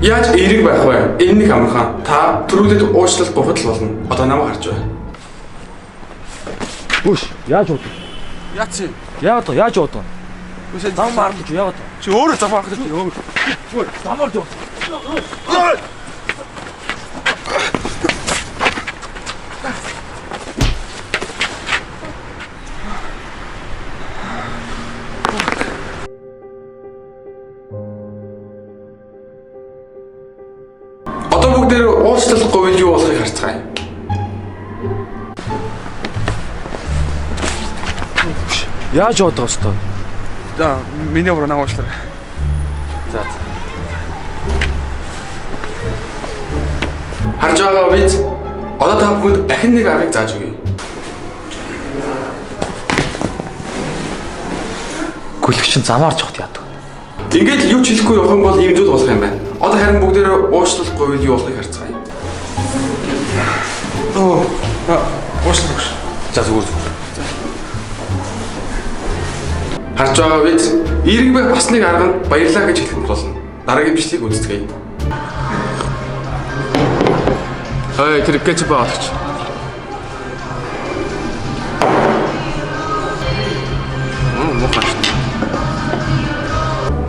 Яаж эерэг байх вэ? Энэ нэг амархан. Та төрүүлээд уучлалт бухад л болно. Одоо намайг харж бай. Бүш, яаж удаа? Яац юм? Яаж удаа? Бүш Зам маргаж яагаад? чи өөрөө зам харах гэж өөр. Замаар жоо. Одоо бүгдээр уучлалахгүй юу болохыг харцгаая. Яаж удаа өстой? За миний ураа наашлаа. За. Харж байгаа биз? Одоо та бүхэнд дахин нэг аргыг зааж өгье. Гүлгчин замаар жохт яадаг. Ингээд юу ч хэлэхгүй явах юм бол ийм зүйл болох юм байна. Одоо харин бүгдээр уучлалахгүй юу болохыг харцгаая. Уушлаагүй. За зүгээр. Харж байгаа биз? Эерэг байх бас нэг арга нь баярлаа гэж хэлэх болно. Дараагийн бичлэгийг үздэгэе. Тэр кетчуп аваач.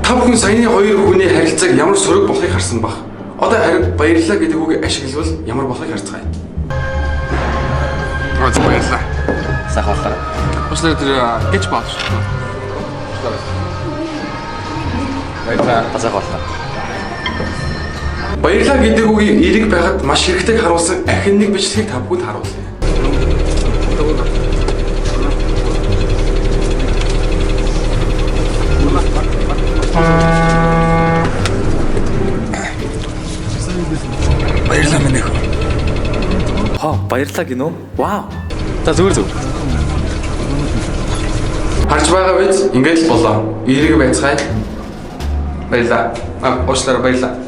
Та бүхэн саяны хоёр хүний харилцааг ямар сөрөг болохыг харсан баг. Одоо харин баярлаа гэдэг үгийг ашиглавал ямар болохыг харцгаая. Баярлаа. Сайхан болоо. Уушлаа тэр гэж баач. Сайхан болоо. Баярлаа гэдэг үгийг эерэг байхад маш хэрэгтэйг харуулсан ахин нэг бичлэгийг та бүхэнд харуулъя. Баярлаа минь их. Баярлаа гинөө. Вау. За зүгээр. Харж байгаа биз? Ингээд л болоо. Эерэг байцгаая. Баярлаа. Уучлаарай баярлаа.